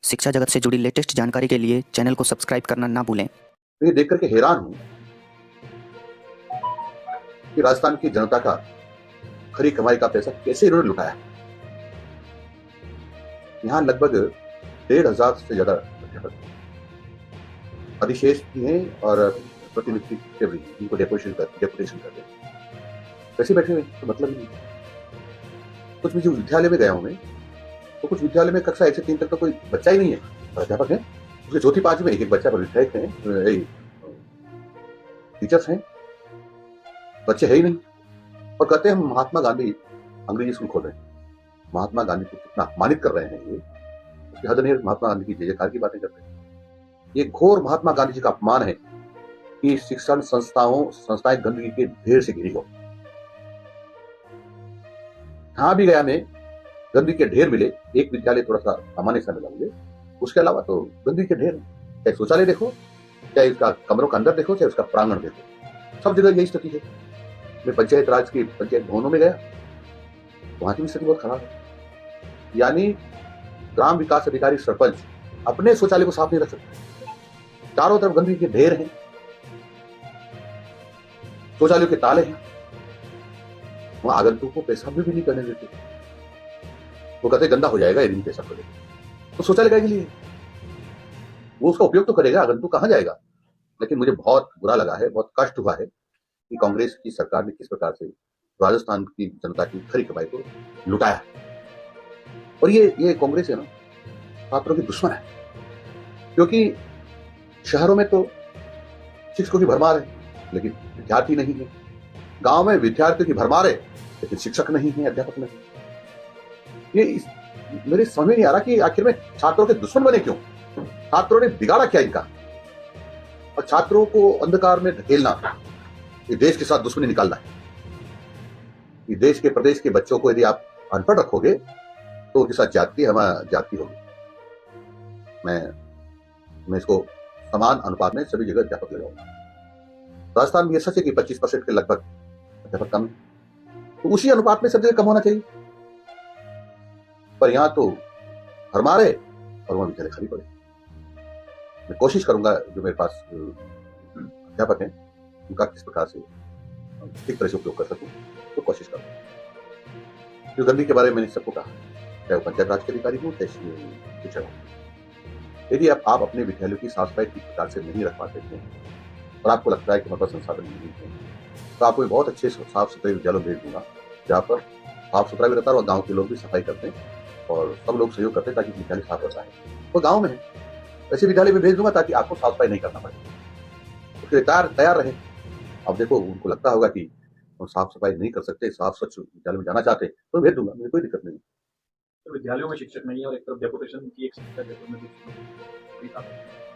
शिक्षा जगत से जुड़ी लेटेस्ट जानकारी के लिए चैनल को सब्सक्राइब करना ना भूलें। तो ये देख करके हैरान हूं कि राजस्थान की जनता का खरी कमाई का पैसा कैसे इन्होंने लुटाया। यहाँ लगभग 1,500 से ज्यादा अध्यापक अधिशेष भी हैं और प्रतिनिधि के भी जिनको डेपुटेशन करते हैं, वैसे बैठे हुए तो मतलब ही नहीं। कुछ भी जो विद्यालय में गया हूं मैं, तो कुछ विद्यालय में कक्षा 1 से 3 तक तो कोई बच्चा ही नहीं है, अध्यापक है। उसके चौथी पांचवी में एक बच्चा पर विधायक है, टीचर्स हैं, बच्चे है ही नहीं। और कहते हैं हम महात्मा गांधी अंग्रेजी स्कूल खोल रहे हैं। महात्मा गांधी को कितना अपमानित कर रहे हैं ये, उसकी हद नहीं है। महात्मा गांधी की जय जयकार की बातें करते हैं। ये घोर महात्मा गांधी जी का अपमान है कि शिक्षण संस्थाएं गंदगी के ढेर से घिरी हो। जहां भी गया मैं, गंदगी के ढेर मिले। एक विद्यालय थोड़ा सा सामान्य सा मिला मुझे, उसके अलावा तो गंदगी के ढेर। चाहे शौचालय देखो, चाहे उसका कमरों का अंदर देखो, चाहे उसका प्रांगण देखो, सब जगह यही स्थिति है। मैं पंचायत राज की पंचायत भवनों में गया, वहां की भी स्थिति बहुत खराब है। यानी ग्राम विकास अधिकारी सरपंच अपने शौचालय को साफ नहीं रख सकते, चारों तरफ गंदगी के ढेर हैं, शौचालयों के ताले हैं, वहां आगंतुक को पेशाब भी नहीं करने देते। वो कहते गंदा हो जाएगा यदि पेशाब करेगा, तो शौचालय के लिए वो उसका उपयोग तो करेगा, आगंतुक कहां जाएगा। लेकिन मुझे बहुत बुरा लगा है, बहुत कष्ट हुआ है कि कांग्रेस की सरकार ने किस प्रकार से राजस्थान की जनता की खरी कमाई को लुटाया। और ये कांग्रेस है ना, छात्रों की दुश्मन है। क्योंकि शहरों में तो शिक्षकों की भरमार है, लेकिन विद्यार्थी नहीं है। गांव में विद्यार्थियों की भरमार है, लेकिन शिक्षक नहीं है, अध्यापक नहीं। मेरे समझ में नहीं आ रहा कि आखिर में छात्रों के दुश्मन बने क्यों। छात्रों ने बिगाड़ा क्या इनका। और छात्रों को अंधकार में धकेलना, ये देश के साथ दुश्मनी निकालना है। ये देश के प्रदेश के बच्चों को यदि आप अनपढ़ रखोगे तो उनके साथ जाति होगी। मैं इसको समान अनुपात में सभी जगह अध्यापक लगाऊंगा। राजस्थान में यह सच है कि 25% के लगभग अध्यापक कम है, तो उसी अनुपात में सब जगह कम होना चाहिए। पर यहां तो भरमार है और वहां विद्यालय खाली पड़े। मैं कोशिश करूंगा जो मेरे पास अध्यापक हैं उनका किस प्रकार से ठीक तरह से उपयोग कर सकूं, तो कोशिश करूंगा। जो गंदगी के बारे में मैंने सबको कहा, चाहे वो पंचायत राज के अधिकारी हो, चाहे शिक्षक हो। यदि आप अपने विद्यालयों की साफ सफाई ठीक प्रकार से नहीं रख पाते हैं और आपको लगता है कि हमारे पास संसाधन नहीं है, तो आपको बहुत अच्छे साफ सुथरे विद्यालय भेज दूंगा, जहाँ पर साफ सुथरा भी रहता है और गाँव के लोग भी सफाई करते हैं और सब लोग सहयोग करते हैं ताकि विद्यालय साफ रहता है। वो गाँव में है, ऐसे विद्यालय में भेज दूंगा ताकि आपको साफ सफाई नहीं करना पड़े, उसके लिए तैयार रहे। अब देखो, उनको लगता होगा कि हम साफ सफाई नहीं कर सकते, साफ स्वच्छ विद्यालय में जाना चाहते हैं, तो भेज दूंगा, मुझे कोई दिक्कत नहीं। तो विद्यालयों में शिक्षक नहीं है और एक तरफ डेपुटेशन की एक समस्या जयपुर में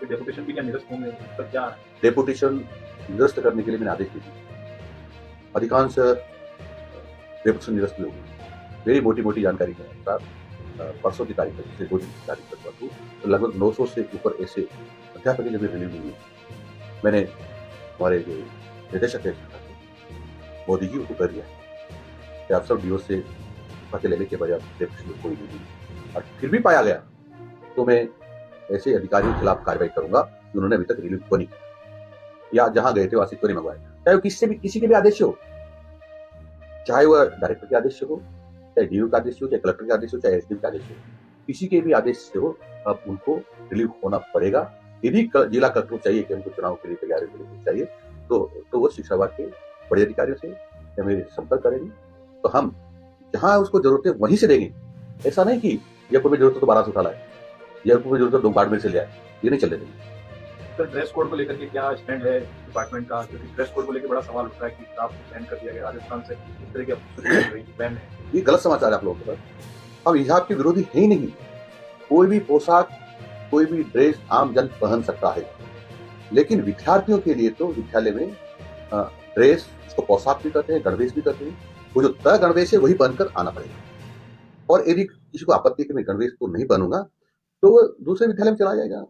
तो डेपुटेशन भी क्या निरस्त होंगे, तो क्या डेपुटेशन निरस्त करने के लिए मैंने आदेश दिए। अधिकांश डेपुटेशन निरस्त भी होगी। मेरी मोटी जानकारी के अनुसार परसों की तारीख तक, जैसे 2 दिन की तारीख तक बात, तो लगभग 900 से ऊपर ऐसे अध्यापक की जगह रिलीव हुई है। मैंने हमारे जो निदेशक है मोदी जी, उनको कर दिया कि आप सब डीओ से पते लेने के बजाय डेपुटेशन कोई नहीं, और फिर भी पाया गया तो मैं ऐसे अधिकारियों के खिलाफ कार्रवाई करूंगा कि उन्होंने अभी तक रिलीव को नहीं किया, या जहां गए थे वहां से क्यों नहीं मंगवाया। चाहे वो किसी के भी आदेश हो, चाहे वह डायरेक्टर के आदेश से हो, चाहे डीओ का आदेश हो, चाहे कलेक्टर का आदेश हो, चाहे एसडीएम का आदेश हो, किसी के भी आदेश से हो, अब उनको रिलीव होना पड़ेगा। यदि जिला कलेक्टर चाहिए कि हमको चुनाव के लिए तैयारी के लिए चाहिए, तो वो शिक्षा विभाग के बड़े अधिकारियों से या मेरे संपर्क करेंगे, तो हम जहां उसको जरूरत है वहीं से देंगे। ऐसा नहीं कि जयपुर में जरूरत है तो 1200 उठा लाए, जयपुर में जरूरत है तो बाड़मेर से ले आए, ये नहीं चलने देंगे। सर, ड्रेस कोड को लेकर के क्या स्टैंड है डिपार्टमेंट का, क्योंकि ड्रेस कोड को लेकर बड़ा सवाल उठ रहा है कि साफ बैन कर दिया गया राजस्थान से, इस तरह की बैन है। ये गलत समाचार है आप लोगों के पास। अब हिजाब के विरोधी है ही नहीं। कोई भी पोशाक, कोई भी ड्रेस आम जन पहन सकता है, लेकिन विद्यार्थियों के लिए तो विद्यालय में ड्रेस, उसको पोशाक भी कहते हैं, गणवेश भी कहते हैं, वो जो तय गणवेश है वही पहनकर आना पड़ेगा। और यदि किसी को आपत्ति है कि मैं गणवेश को नहीं पहनूंगा, तो वो दूसरे विद्यालय में चला जाएगा,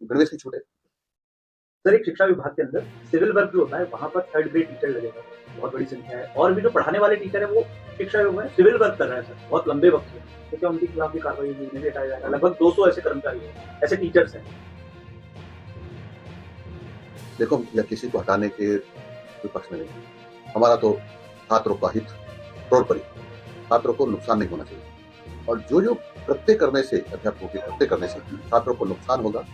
गणवेश की छूट है। सर एक शिक्षा विभाग के अंदर सिविल वर्क जो होता है वहाँ पर थर्ड ग्रेड टीचर लगेगा, बहुत बड़ी संख्या है, और भी जो पढ़ाने वाले टीचर है वो शिक्षा विभाग में सिविल वर्क कर रहे हैं सर बहुत लंबे वक्त से, तो क्या उनके खिलाफ भी कार्रवाई होगी, उन्हें भी हटाया जाएगा? लगभग 200 ऐसे कर्मचारी हैं, ऐसे टीचर्स हैं। देखो, या किसी को हटाने के कोई पक्ष में नहीं, हमारा तो छात्रों का हित सर्वोपरि, छात्रों को नुकसान नहीं होना चाहिए, और जो जो कृत्य करने से, अध्यापकों के कृत्य करने से छात्रों को नुकसान होगा,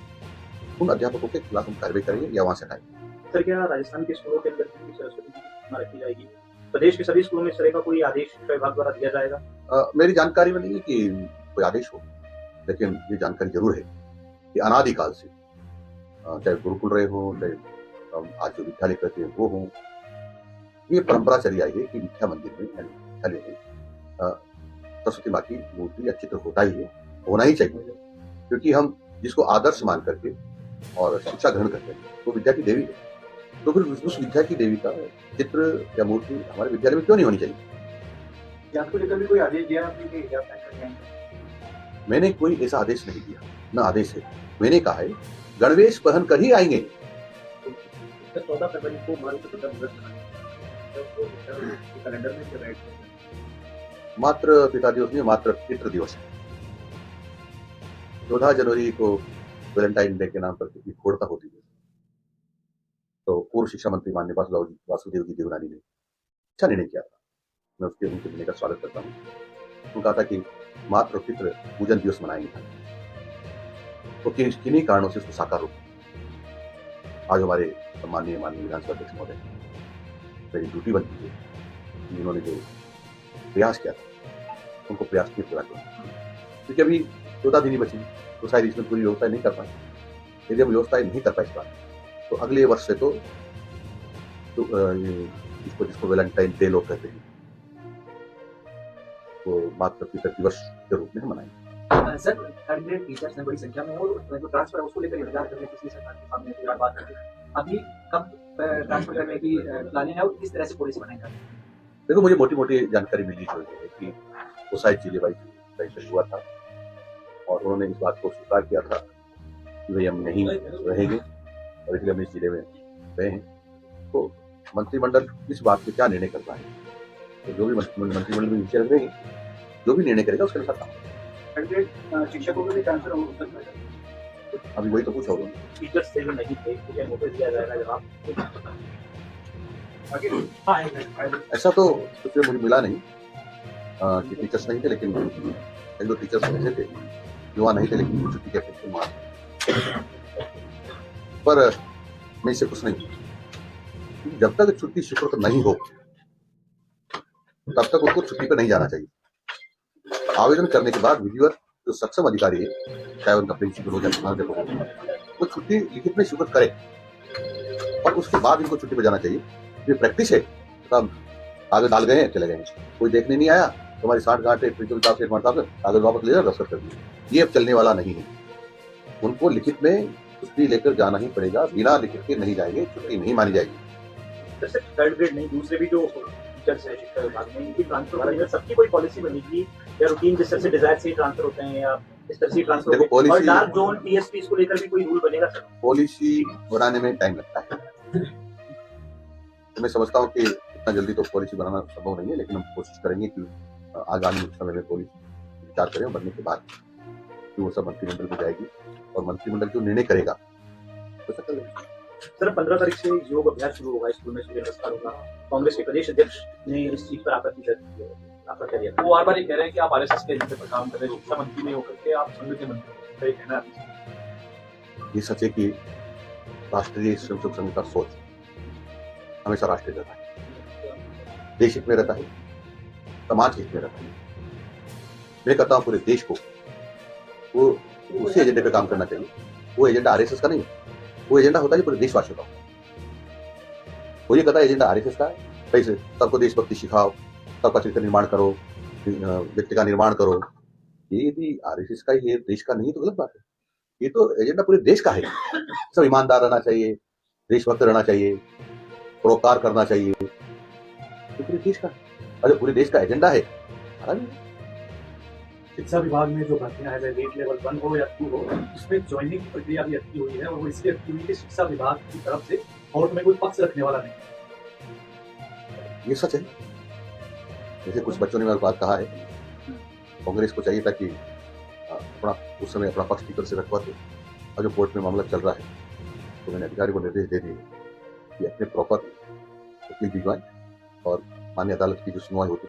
उन अध्यापकों के खिलाफ हम कार्रवाई करेंगे या वहां से हटाएंगे। सर क्या राजस्थान के स्कूलों के अंदर भी सरस्वती जी की प्रतिमा रखी जाएगी? प्रदेश के सभी स्कूलों में इस तरह का कोई आदेश शिक्षा विभाग द्वारा दिया जाएगा? मेरी जानकारी में नहीं है कि कोई आदेश हो, लेकिन ये जानकारी जरूर है कि अनादिकाल से, चाहे गुरुकुल रहे हो, चाहे आज जो विद्यालय कहते हैं वो हो, ये परंपरा चली आई है कि विद्या मंदिर में, विद्यालय में सरस्वती माँ की मूर्ति या चित्र होता ही है, होना ही चाहिए, क्योंकि हम जिसको आदर्श मान करके और शिक्षा ग्रहण करते हैं वो विद्या की देवी है, तो फिर उस विद्या की देवी का चित्र या मूर्ति हमारे विद्यालय में क्यों नहीं होनी चाहिए? जांच को लेकर भी कोई आदेश दिया आपने कि एग्जाम पैक करके आएंगे? मैंने कोई ऐसा आदेश नहीं दिया, न आदेश है। मैंने कहा है गणवेश पहन कर ही आएंगे। 14 फरवरी को भारत स्वतंत्रता दिवस मनाया कैलेंडर में राइट मात्र पिता दिवस नहीं, मात्र पितृ दिवस है। 14 जनवरी को वैलेंटाइन डे के नाम पर कितनी घोरता होती है, तो पूर्व शिक्षा मंत्री माननीय वासुदेव जी देवनानी ने अच्छा निर्णय किया था, मैं उसके उनके निर्णय का स्वागत करता हूँ। उन्होंने कहा था कि मात्र पितृ पूजन दिवस मनाएंगे, तो किन्हीं कारणों से उसको साकार रूप आज हमारे माननीय विधानसभा अध्यक्ष महोदय मेरी ड्यूटी बनती है, उन्होंने जो प्रयास किया था उनको प्रयास की पूरा किया, क्योंकि अभी 14 दिन ही बची, तो शायद इसमें पूरी व्यवस्था नहीं कर पाए। यदि हम व्यवस्था नहीं कर पाए इस बार, तो अगले वर्ष से तो जिसको वैलेंटाइन डे लोग कहते हैं, वो मात्र पितृ दिवस के रूप में हम मनाएंगे। सर थर्ड ग्रेड टीचर्स हैं बड़ी संख्या में, और जो ट्रांसफर है उसको लेकर इंतजार कर रहे हैं पिछली सरकार के सामने एक बार बात करके, अभी कब ट्रांसफर करने की प्लानिंग है और किस तरह से पॉलिसी बनाएंगे? देखो, मुझे मोटी मोटी जानकारी मिली जो है कि वो शायद जिले वाइज हुआ था, और उन्होंने इस बात को स्वीकार किया था कि भाई हम नहीं रहेंगे, और इसलिए हम इस जिले में गए हैं। तो मंत्रिमंडल इस बात पे क्या निर्णय करता है, तो जो भी मंत्रिमंडल में नीचे रहेंगे, जो भी निर्णय करेगा उसके अनुसार काम। शिक्षकों को भी ट्रांसफर हो सकता है, अभी वही तो पूछा होगा, टीचर्स से जो नहीं थे उन्हें नोटिस दिया जाएगा जवाब आगे। ऐसा तो कुछ मुझे मिला नहीं कि टीचर्स नहीं थे, लेकिन एक दो टीचर्स ऐसे थे युवा नहीं थे, लेकिन छुट्टी के अपेक्षा मार, पर मैं इससे कुछ नहीं, जब तक छुट्टी स्वीकृत नहीं हो तब तक उनको छुट्टी पर नहीं जाना चाहिए। आवेदन करने के बाद विधिवत जो सक्षम अधिकारी है, चाहे उनका प्रिंसिपल हो जाए, वो छुट्टी लिखित में स्वीकृत करे, और उसके बाद इनको छुट्टी पर जाना चाहिए। ये प्रैक्टिस है, तब कागज डाल गए चले गए, कोई देखने नहीं आया, तुम्हारी 60 घंटे प्रिंसिपल साहब से कागज वापस ले जाओ, दस्तखत कर दिए, ये अब चलने वाला नहीं है। उनको लिखित में छुट्टी लेकर जाना ही पड़ेगा, बिना लिखित के नहीं जाएंगे, छुट्टी नहीं मानी जाएगी। तो सिर्फ थर्ड ग्रेड नहीं, दूसरे भी जो टीचर्स हैं शिक्षा विभाग में, इनकी ट्रांसफर वाले में सबकी कोई पॉलिसी बनेगी या रूटीन जिस तरह से डिजायर से ट्रांसफर होते हैं या इस तरह से ट्रांसफर होते हैं? और डार्क जोन टीएसपी को लेकर भी कोई रूल बनेगा सर? पॉलिसी बनाने में टाइम लगता है, तो मैं समझता हूँ कि इतना जल्दी तो पॉलिसी बनाना संभव नहीं है, लेकिन हम कोशिश करेंगे कि आगामी समय में पॉलिसी विचार करें, बनने के बाद कि वो सब मंत्रिमंडल में जाएगी, और मंत्रिमंडल जो निर्णय करेगा तो सकल है। सर 15 तारीख से योग अभ्यास शुरू होगा, स्कूल में सूर्य नमस्कार होगा, कांग्रेस के प्रदेश अध्यक्ष ने इस चीज पर आपत्ति जताई है, आपका क्या कहना है? वो बार बार ये कह रहे हैं कि आप आरएसएस के एजेंडे पर काम कर रहे हैं, शिक्षा मंत्री नहीं होकर के आप संघ के मंत्री, क्या कहना है? ये सच है कि राष्ट्रीय स्वयंसेवक संघ का सोच हमेशा राष्ट्रीय रहता है, देश हित में रहता है, समाज हित में रहता है। मैं कहता हूँ पूरे देश को वो उसी एजेंडे पे काम करना चाहिए। वो एजेंडा आरएसएस का नहीं है, वो एजेंडा होता है पूरे देशवासियों का। वो ये कहता है एजेंडा आरएसएस का है, कैसे सबको देशभक्ति सिखाओ, सबका चरित्र निर्माण करो, व्यक्ति का निर्माण करो। ये यदि आरएसएस का ही है, देश का नहीं, तो गलत बात है। ये तो एजेंडा पूरे देश का है। सब ईमानदार रहना चाहिए, देशभक्त रहना चाहिए, परोपकार करना चाहिए, तो पूरे देश का। अरे पूरे देश का एजेंडा है, शिक्षा विभाग में जो भर्तियां है, रेट लेवल 1 हो या 2 हो, उसमें ज्वाइनिंग की प्रक्रिया भी अटकी हुई है और वो इसलिए अटकी हुई है कि शिक्षा विभाग की तरफ से कोर्ट में कोई पक्ष रखने वाला नहीं है। ये सच है। जैसे कुछ बच्चों ने मेरे बात कहा है, कांग्रेस को चाहिए था कि अपना उस समय अपना पक्ष ठीक से रखवाते, और जो कोर्ट में मामला चल रहा है तो मैंने अधिकारी को निर्देश दे दिए कि अपने प्रॉपर वकील भिजवाएं और मान्य अदालत की जो सुनवाई होती है